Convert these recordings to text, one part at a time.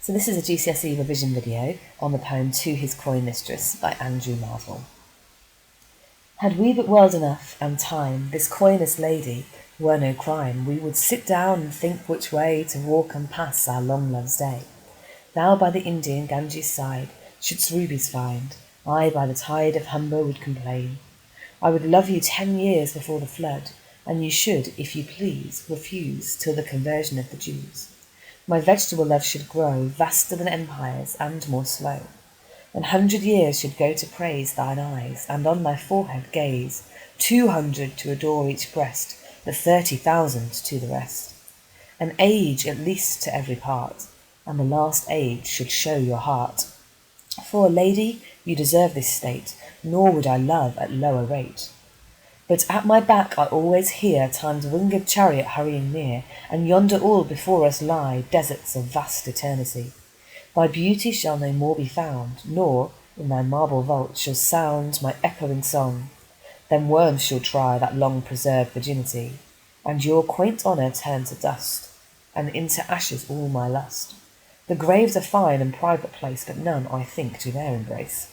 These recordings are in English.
So this is a GCSE revision video on the poem To His Coy Mistress by Andrew Marvell. Had we but world enough and time, this coyness lady were no crime, we would sit down and think which way to walk and pass our long love's day. Thou by the Indian Ganges side shouldst rubies find, I by the tide of Humber would complain. I would love you 10 years before the flood, and you should, if you please, refuse till the conversion of the Jews. My vegetable love should grow vaster than empires and more slow. 100 years should go to praise thine eyes, and on thy forehead gaze, 200 to adore each breast, but 30,000 to the rest. An age at least to every part, and the last age should show your heart. For, lady, you deserve this state, nor would I love at lower rate. But at my back I always hear Time's winged chariot hurrying near, and yonder all before us lie deserts of vast eternity. Thy beauty shall no more be found, nor in thy marble vault shall sound my echoing song. Then worms shall try that long-preserved virginity, and your quaint honour turn to dust, and into ashes all my lust. The grave's a fine and private place, but none, I think, do there embrace.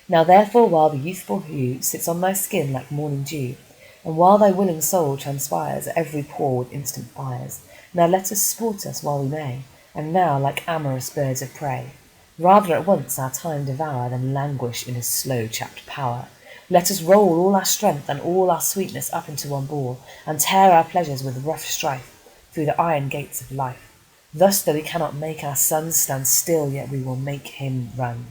Now therefore, while the youthful hue sits on thy skin like morning dew, and while thy willing soul transpires at every pore with instant fires, now let us sport us while we may, and now like amorous birds of prey, rather at once our time devour than languish in his slow chapped power. Let us roll all our strength and all our sweetness up into one ball, and tear our pleasures with rough strife through the iron gates of life. Thus, though we cannot make our sons stand still, yet we will make him run.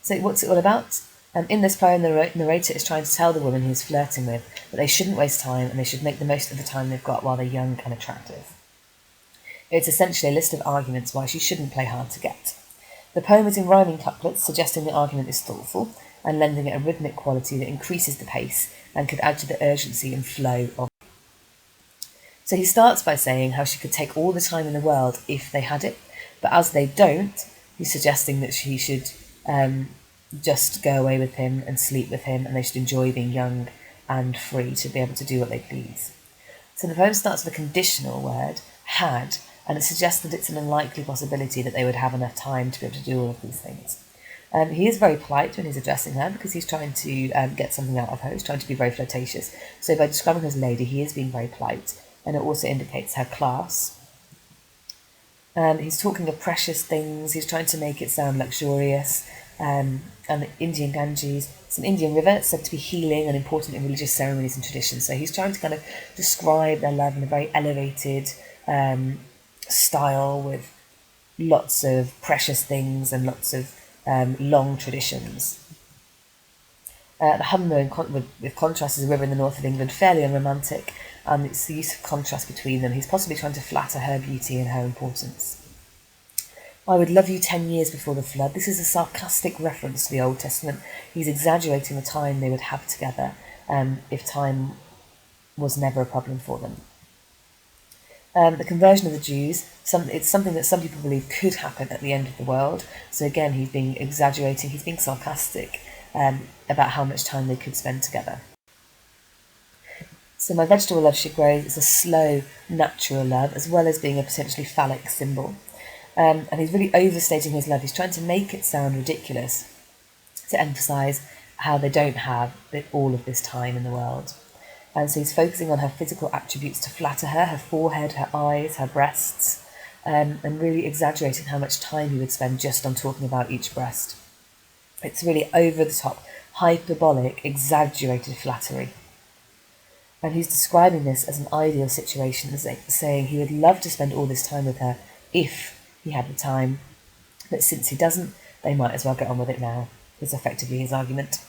So what's it all about? In this poem, the narrator is trying to tell the woman he's flirting with that they shouldn't waste time and they should make the most of the time they've got while they're young and attractive. It's essentially a list of arguments why she shouldn't play hard to get. The poem is in rhyming couplets, suggesting the argument is thoughtful and lending it a rhythmic quality that increases the pace and could add to the urgency and flow of it. So he starts by saying how she could take all the time in the world if they had it, but as they don't, he's suggesting that she should just go away with him and sleep with him, and they should enjoy being young and free to be able to do what they please. So the poem starts with a conditional word, had, and it suggests that it's an unlikely possibility that they would have enough time to be able to do all of these things. He is very polite when he's addressing her because he's trying to get something out of her. He's trying to be very flirtatious. So by describing her as a lady, he is being very polite, and it also indicates her class. He's talking of precious things. He's trying to make it sound luxurious. And the Indian Ganges, it's an Indian river. It's said to be healing and important in religious ceremonies and traditions. So he's trying to kind of describe their love in a very elevated style with lots of precious things and lots of long traditions. The Humber, with contrast, is a river in the north of England, fairly unromantic, and it's the use of contrast between them. He's possibly trying to flatter her beauty and her importance. I would love you 10 years before the flood. This is a sarcastic reference to the Old Testament. He's exaggerating the time they would have together if time was never a problem for them. The conversion of the Jews, it's something that some people believe could happen at the end of the world. So again, he's being exaggerating, he's being sarcastic about how much time they could spend together. So my vegetable love should grow is a slow, natural love, as well as being a potentially phallic symbol. And he's really overstating his love. He's trying to make it sound ridiculous to emphasise how they don't have all of this time in the world. And so he's focusing on her physical attributes to flatter her forehead, her eyes, her breasts, and really exaggerating how much time he would spend just on talking about each breast. It's really over-the-top, hyperbolic, exaggerated flattery. And he's describing this as an ideal situation, saying he would love to spend all this time with her if he had the time, but since he doesn't, they might as well get on with it now, is effectively his argument.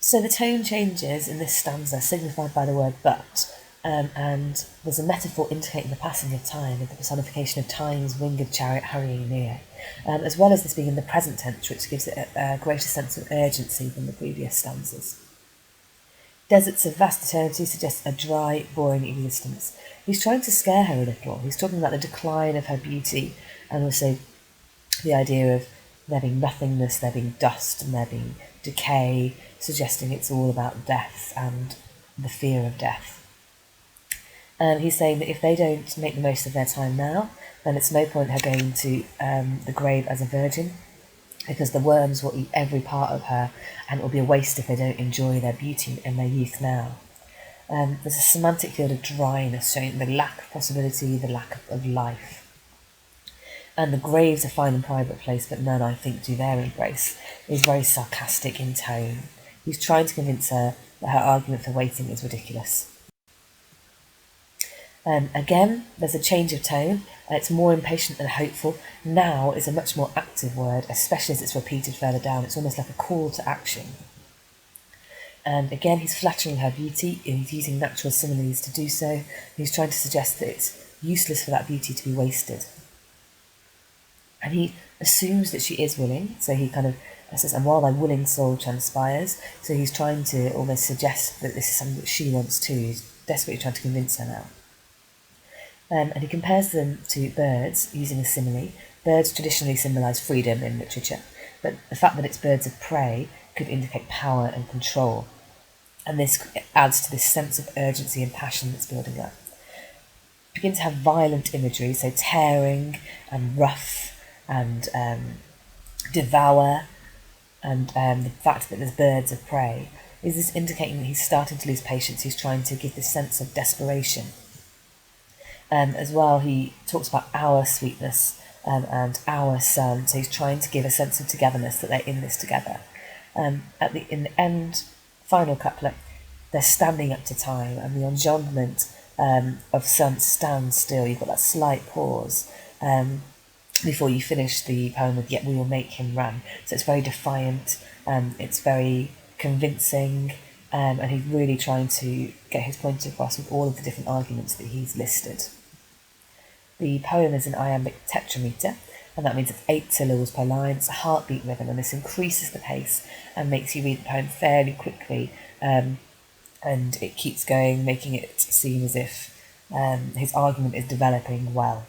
So the tone changes in this stanza, signified by the word but, and there's a metaphor indicating the passing of time and the personification of time's winged chariot hurrying near, as well as this being in the present tense, which gives it a greater sense of urgency than the previous stanzas. Deserts of vast eternity suggests a dry, boring existence. He's trying to scare her a little. He's talking about the decline of her beauty and also the idea of there being nothingness, there being dust, and there being decay, suggesting it's all about death and the fear of death. He's saying that if they don't make the most of their time now, then it's no point her going to the grave as a virgin, because the worms will eat every part of her, and it will be a waste if they don't enjoy their beauty and their youth now. There's a semantic field of dryness, showing the lack of possibility, the lack of life. And the grave's a fine and private place, but none, I think, do their embrace. He's very sarcastic in tone. He's trying to convince her that her argument for waiting is ridiculous. Again, there's a change of tone. It's more impatient and hopeful. Now is a much more active word, especially as it's repeated further down. It's almost like a call to action. And again, he's flattering her beauty, and he's using natural similes to do so. He's trying to suggest that it's useless for that beauty to be wasted. And he assumes that she is willing, so he kind of says, and while thy willing soul transpires, so he's trying to almost suggest that this is something that she wants too. He's desperately trying to convince her now. And he compares them to birds, using a simile. Birds traditionally symbolise freedom in literature, but the fact that it's birds of prey could indicate power and control. And this adds to this sense of urgency and passion that's building up. Begin to have violent imagery, so tearing and rough and devour, and the fact that there's birds of prey. Is this indicating that he's starting to lose patience? He's trying to give this sense of desperation. As well, he talks about our sweetness and our sun, so he's trying to give a sense of togetherness, that they're in this together. In the end, final couplet, they're standing up to time, and the enjambment of sun stands still. You've got that slight pause before you finish the poem with "Yet we will make him run." So it's very defiant, it's very convincing, and he's really trying to get his point across with all of the different arguments that he's listed. The poem is an iambic tetrameter, and that means it's 8 syllables per line. It's a heartbeat rhythm, and this increases the pace and makes you read the poem fairly quickly, and it keeps going, making it seem as if his argument is developing well.